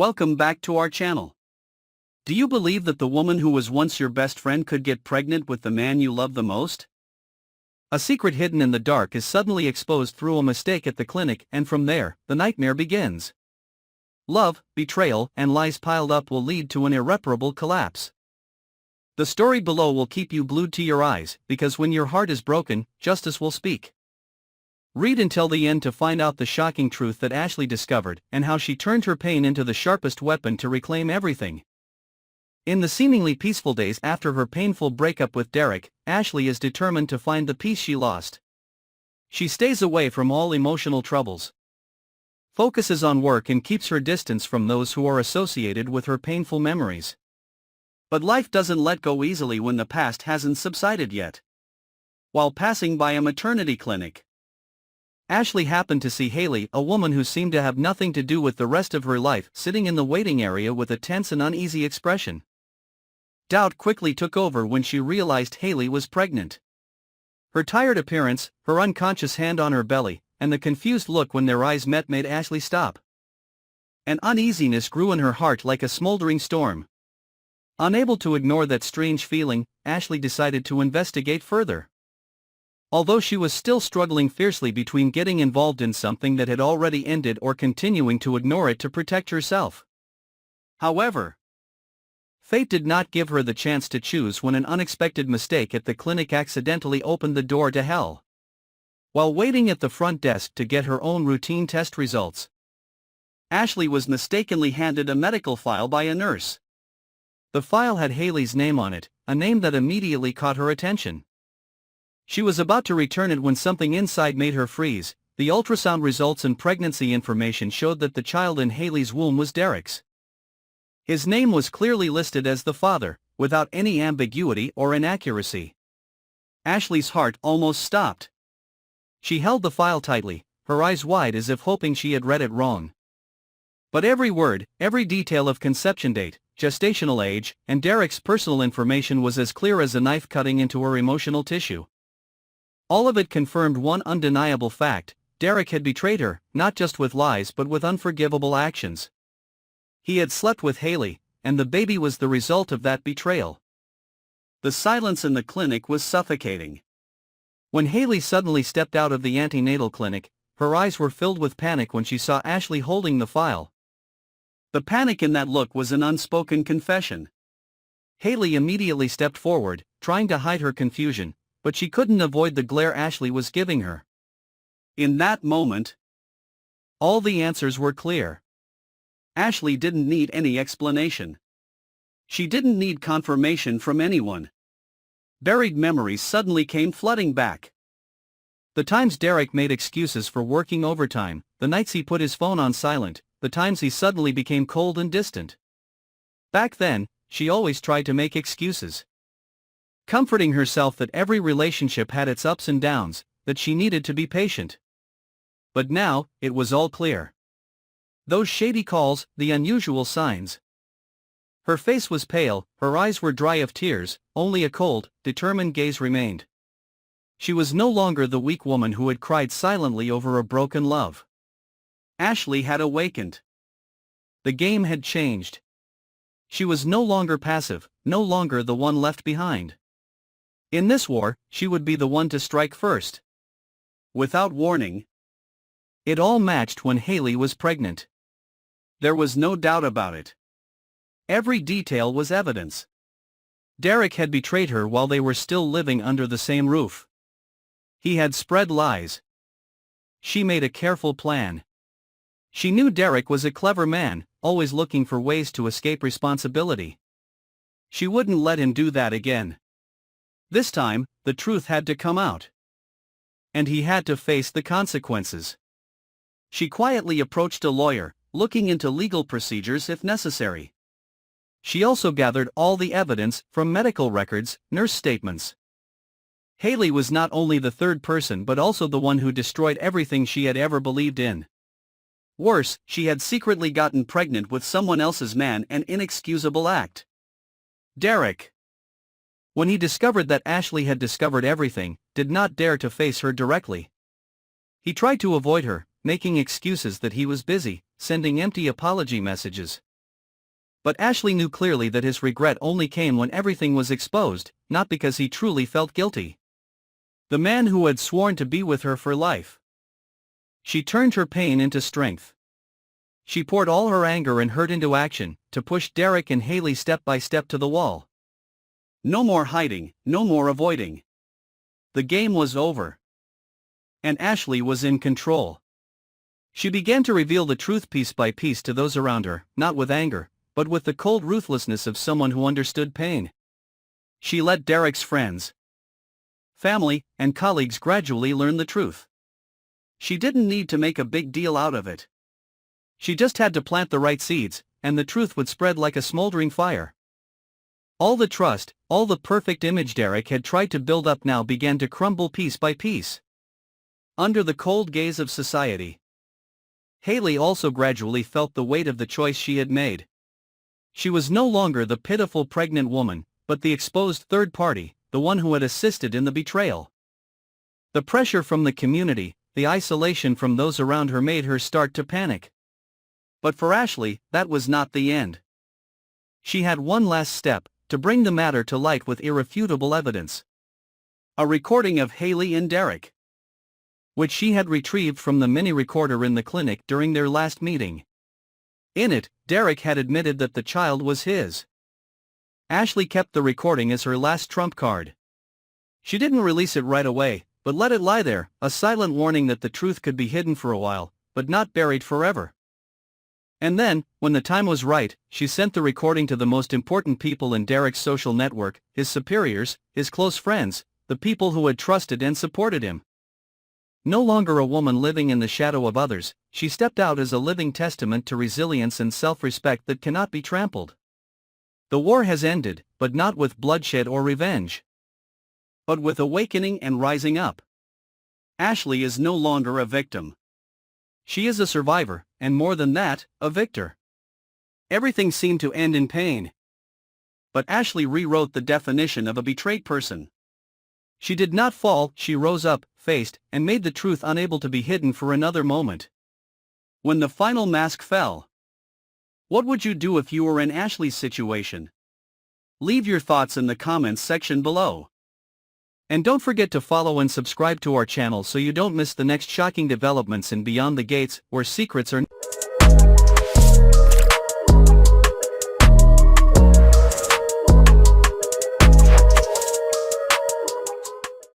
Welcome back to our channel. Do you believe that the woman who was once your best friend could get pregnant with the man you love the most? A secret hidden in the dark is suddenly exposed through a mistake at the clinic, and from there, the nightmare begins. Love, betrayal, and lies piled up will lead to an irreparable collapse. The story below will keep you glued to your eyes, because when your heart is broken, justice will speak. Read until the end to find out the shocking truth that Ashley discovered, and how she turned her pain into the sharpest weapon to reclaim everything. In the seemingly peaceful days after her painful breakup with Derek, Ashley is determined to find the peace she lost. She stays away from all emotional troubles, focuses on work, and keeps her distance from those who are associated with her painful memories. But life doesn't let go easily when the past hasn't subsided yet. While passing by a maternity clinic, Ashley happened to see Hayley, a woman who seemed to have nothing to do with the rest of her life, sitting in the waiting area with a tense and uneasy expression. Doubt quickly took over when she realized Hayley was pregnant. Her tired appearance, her unconscious hand on her belly, and the confused look when their eyes met made Ashley stop. An uneasiness grew in her heart like a smoldering storm. Unable to ignore that strange feeling, Ashley decided to investigate further. Although she was still struggling fiercely between getting involved in something that had already ended or continuing to ignore it to protect herself. However, fate did not give her the chance to choose when an unexpected mistake at the clinic accidentally opened the door to hell. While waiting at the front desk to get her own routine test results, Ashley was mistakenly handed a medical file by a nurse. The file had Hayley's name on it, a name that immediately caught her attention. She was about to return it when something inside made her freeze. The ultrasound results and pregnancy information showed that the child in Hayley's womb was Derek's. His name was clearly listed as the father, without any ambiguity or inaccuracy. Ashley's heart almost stopped. She held the file tightly, her eyes wide as if hoping she had read it wrong. But every word, every detail of conception date, gestational age, and Derek's personal information was as clear as a knife cutting into her emotional tissue. All of it confirmed one undeniable fact: Derek had betrayed her, not just with lies but with unforgivable actions. He had slept with Hayley, and the baby was the result of that betrayal. The silence in the clinic was suffocating. When Hayley suddenly stepped out of the antenatal clinic, her eyes were filled with panic when she saw Ashley holding the file. The panic in that look was an unspoken confession. Hayley immediately stepped forward, trying to hide her confusion, but she couldn't avoid the glare Ashley was giving her. In that moment, all the answers were clear. Ashley didn't need any explanation. She didn't need confirmation from anyone. Buried memories suddenly came flooding back. The times Derek made excuses for working overtime, the nights he put his phone on silent, the times he suddenly became cold and distant. Back then, she always tried to make excuses, comforting herself that every relationship had its ups and downs, that she needed to be patient. But now, it was all clear. Those shady calls, the unusual signs. Her face was pale, her eyes were dry of tears, only a cold, determined gaze remained. She was no longer the weak woman who had cried silently over a broken love. Ashley had awakened. The game had changed. She was no longer passive, no longer the one left behind. In this war, she would be the one to strike first. Without warning, it all matched when Hayley was pregnant. There was no doubt about it. Every detail was evidence. Derek had betrayed her while they were still living under the same roof. He had spread lies. She made a careful plan. She knew Derek was a clever man, always looking for ways to escape responsibility. She wouldn't let him do that again. This time, the truth had to come out. And he had to face the consequences. She quietly approached a lawyer, looking into legal procedures if necessary. She also gathered all the evidence from medical records, nurse statements. Hayley was not only the third person but also the one who destroyed everything she had ever believed in. Worse, she had secretly gotten pregnant with someone else's man, an inexcusable act. Derek, when he discovered that Ashley had discovered everything, did not dare to face her directly. He tried to avoid her, making excuses that he was busy, sending empty apology messages. But Ashley knew clearly that his regret only came when everything was exposed, not because he truly felt guilty. The man who had sworn to be with her for life. She turned her pain into strength. She poured all her anger and hurt into action, to push Derek and Hayley step by step to the wall. No more hiding, no more avoiding. The game was over. And Ashley was in control. She began to reveal the truth piece by piece to those around her, not with anger, but with the cold ruthlessness of someone who understood pain. She let Derek's friends, family, and colleagues gradually learn the truth. She didn't need to make a big deal out of it. She just had to plant the right seeds, and the truth would spread like a smoldering fire. All the trust, all the perfect image Derek had tried to build up now began to crumble piece by piece. Under the cold gaze of society. Hayley also gradually felt the weight of the choice she had made. She was no longer the pitiful pregnant woman, but the exposed third party, the one who had assisted in the betrayal. The pressure from the community, the isolation from those around her made her start to panic. But for Ashley, that was not the end. She had one last step, to bring the matter to light with irrefutable evidence. A recording of Hayley and Derek, which she had retrieved from the mini recorder in the clinic during their last meeting. In it, Derek had admitted that the child was his. Ashley kept the recording as her last trump card. She didn't release it right away, but let it lie there, a silent warning that the truth could be hidden for a while, but not buried forever. And then, when the time was right, she sent the recording to the most important people in Derek's social network, his superiors, his close friends, the people who had trusted and supported him. No longer a woman living in the shadow of others, she stepped out as a living testament to resilience and self-respect that cannot be trampled. The war has ended, but not with bloodshed or revenge, but with awakening and rising up. Ashley is no longer a victim. She is a survivor, and more than that, a victor. Everything seemed to end in pain. But Ashley rewrote the definition of a betrayed person. She did not fall, she rose up, faced, and made the truth unable to be hidden for another moment. When the final mask fell. What would you do if you were in Ashley's situation? Leave your thoughts in the comments section below. And don't forget to follow and subscribe to our channel so you don't miss the next shocking developments in Beyond the Gates, where secrets are